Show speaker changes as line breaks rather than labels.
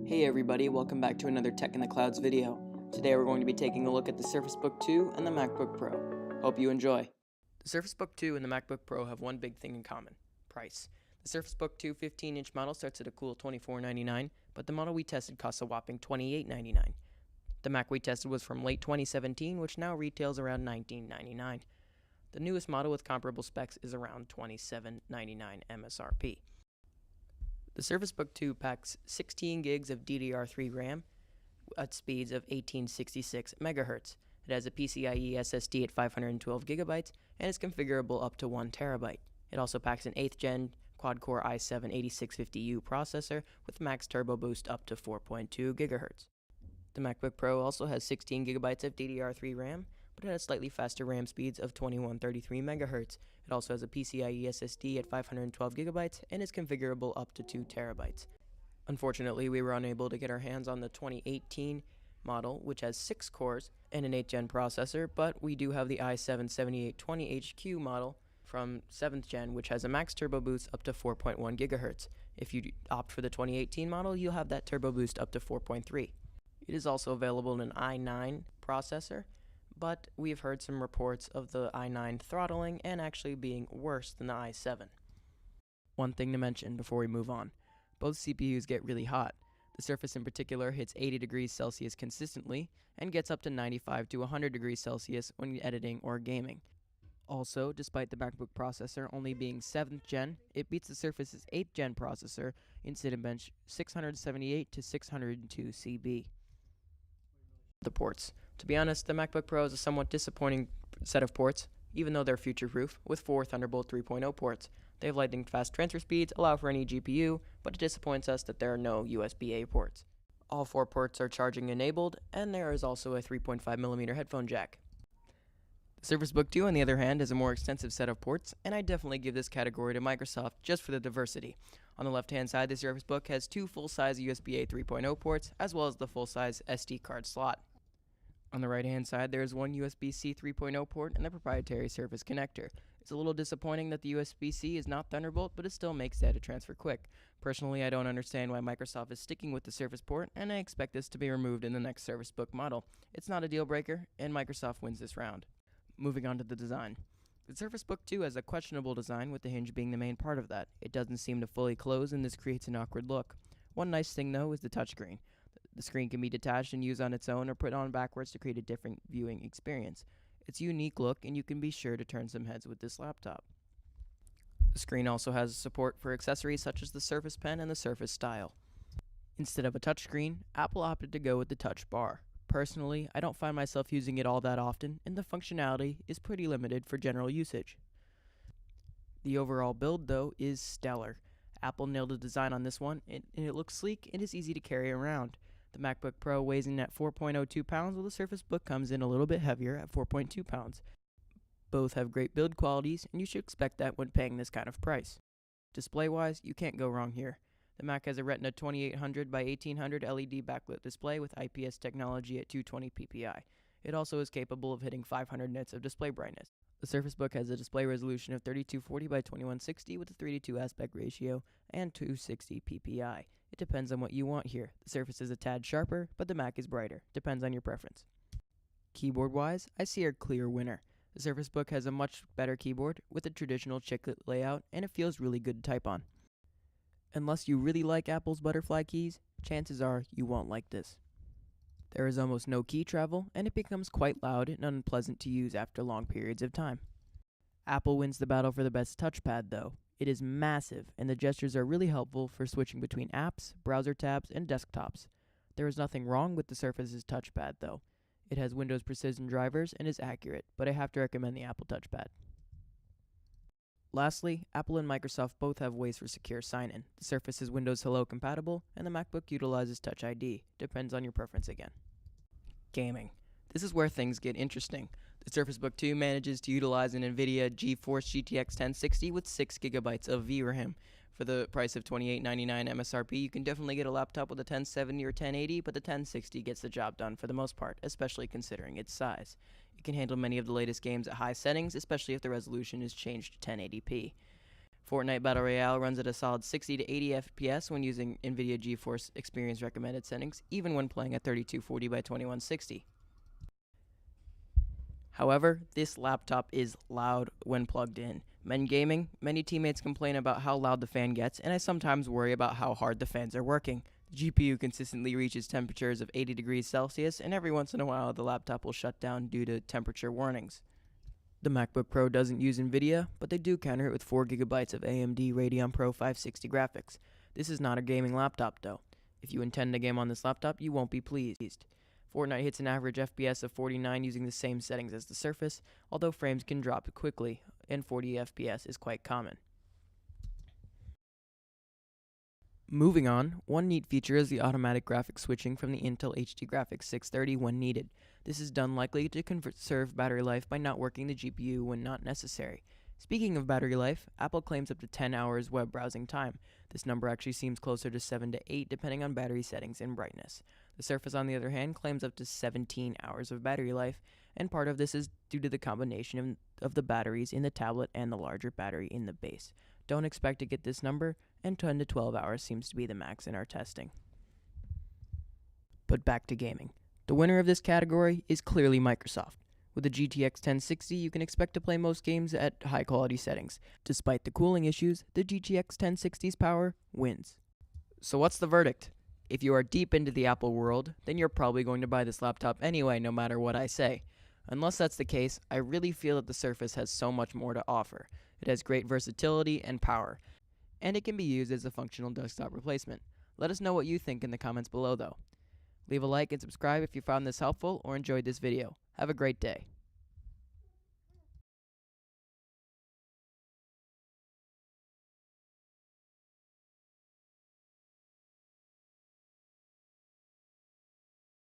Hey everybody, welcome back to another Tech in the Clouds video. Today we're going to be taking a look at the Surface Book 2 and the Macbook Pro. Hope you enjoy. The Surface Book 2 and the Macbook Pro have one big thing in common: price. The Surface Book 2 15-inch model starts at a cool $24.99, but the model we tested costs a whopping $28.99. The Mac we tested was from late 2017, which now retails around $19.99. The newest model with comparable specs is around $27.99 MSRP. The Surface Book 2 packs 16 gigs of DDR3 RAM at speeds of 1866 MHz. It has a PCIe SSD at 512 GB and is configurable up to 1 TB. It also packs an 8th gen quad-core i7-8650U processor with max turbo boost up to 4.2 GHz. The MacBook Pro also has 16 GB of DDR3 RAM, but it has slightly faster RAM speeds of 2133 MHz. It also has a PCIe SSD at 512 GB and is configurable up to 2 TB. Unfortunately, we were unable to get our hands on the 2018 model, which has 6 cores and an 8th gen processor, but we do have the i7-7820HQ model from 7th gen, which has a max turbo boost up to 4.1 GHz. If you opt for the 2018 model, you'll have that turbo boost up to 4.3. It is also available in an i9 processor, but we've heard some reports of the i9 throttling and actually being worse than the i7. One thing to mention before we move on: both CPUs get really hot. The Surface in particular hits 80 degrees Celsius consistently and gets up to 95 to 100 degrees Celsius when editing or gaming. Also, despite the MacBook processor only being 7th gen, it beats the Surface's 8th gen processor in Cinebench 678 to 602 CB. The ports. To be honest, the MacBook Pro is a somewhat disappointing set of ports, even though they're future-proof, with 4 Thunderbolt 3.0 ports. They have lightning-fast transfer speeds, allow for any GPU, but it disappoints us that there are no USB-A ports. All 4 ports are charging-enabled, and there is also a 3.5mm headphone jack. The Surface Book 2, on the other hand, has a more extensive set of ports, and I definitely give this category to Microsoft just for the diversity. On the left-hand side, the Surface Book has 2 full-size USB-A 3.0 ports, as well as the full-size SD card slot. On the right-hand side, there is one USB-C 3.0 port and the proprietary Surface connector. It's a little disappointing that the USB-C is not Thunderbolt, but it still makes data transfer quick. Personally, I don't understand why Microsoft is sticking with the Surface port, and I expect this to be removed in the next Surface Book model. It's not a deal breaker, and Microsoft wins this round. Moving on to the design. The Surface Book 2 has a questionable design, with the hinge being the main part of that. It doesn't seem to fully close, and this creates an awkward look. One nice thing, though, is the touchscreen. The screen can be detached and used on its own or put on backwards to create a different viewing experience. It's a unique look, and you can be sure to turn some heads with this laptop. The screen also has support for accessories such as the Surface Pen and the Surface Style. Instead of a touchscreen, Apple opted to go with the Touch Bar. Personally, I don't find myself using it all that often, and the functionality is pretty limited for general usage. The overall build, though, is stellar. Apple nailed the design on this one, and it looks sleek and is easy to carry around. The MacBook Pro weighs in at 4.02 pounds, while the Surface Book comes in a little bit heavier at 4.2 pounds. Both have great build qualities, and you should expect that when paying this kind of price. Display-wise, you can't go wrong here. The Mac has a Retina 2800 by 1800 LED backlit display with IPS technology at 220 ppi. It also is capable of hitting 500 nits of display brightness. The Surface Book has a display resolution of 3240 by 2160 with a 3:2 aspect ratio and 260 ppi. It depends on what you want here. The Surface is a tad sharper, but the Mac is brighter. Depends on your preference. Keyboard-wise, I see a clear winner. The Surface Book has a much better keyboard with a traditional chiclet layout, and it feels really good to type on. Unless you really like Apple's butterfly keys, chances are you won't like this. There is almost no key travel, and it becomes quite loud and unpleasant to use after long periods of time. Apple wins the battle for the best touchpad, though. It is massive, and the gestures are really helpful for switching between apps, browser tabs, and desktops. There is nothing wrong with the Surface's touchpad, though. It has Windows Precision drivers and is accurate, but I have to recommend the Apple touchpad. Lastly, Apple and Microsoft both have ways for secure sign-in. The Surface is Windows Hello compatible, and the MacBook utilizes Touch ID. Depends on your preference again. Gaming. This is where things get interesting. The Surface Book 2 manages to utilize an NVIDIA GeForce GTX 1060 with 6 GB of VRAM. For the price of $28.99 MSRP, you can definitely get a laptop with a 1070 or 1080, but the 1060 gets the job done for the most part, especially considering its size. It can handle many of the latest games at high settings, especially if the resolution is changed to 1080p. Fortnite Battle Royale runs at a solid 60 to 80 FPS when using NVIDIA GeForce Experience recommended settings, even when playing at 3240 by 2160. However, this laptop is loud when plugged in. When gaming, many teammates complain about how loud the fan gets, and I sometimes worry about how hard the fans are working. The GPU consistently reaches temperatures of 80 degrees Celsius, and every once in a while the laptop will shut down due to temperature warnings. The MacBook Pro doesn't use NVIDIA, but they do counter it with 4GB of AMD Radeon Pro 560 graphics. This is not a gaming laptop though. If you intend to game on this laptop, you won't be pleased. Fortnite hits an average FPS of 49 using the same settings as the Surface, although frames can drop quickly, and 40 FPS is quite common. Moving on, one neat feature is the automatic graphics switching from the Intel HD Graphics 630 when needed. This is done likely to conserve battery life by not working the GPU when not necessary. Speaking of battery life, Apple claims up to 10 hours web browsing time. This number actually seems closer to 7 to 8 depending on battery settings and brightness. The Surface, on the other hand, claims up to 17 hours of battery life, and part of this is due to the combination of the batteries in the tablet and the larger battery in the base. Don't expect to get this number, and 10 to 12 hours seems to be the max in our testing. But back to gaming. The winner of this category is clearly Microsoft. With the GTX 1060, you can expect to play most games at high quality settings. Despite the cooling issues, the GTX 1060's power wins. So what's the verdict? If you are deep into the Apple world, then you're probably going to buy this laptop anyway, no matter what I say. Unless that's the case, I really feel that the Surface has so much more to offer. It has great versatility and power, and it can be used as a functional desktop replacement. Let us know what you think in the comments below though. Leave a like and subscribe if you found this helpful or enjoyed this video. Have a great day.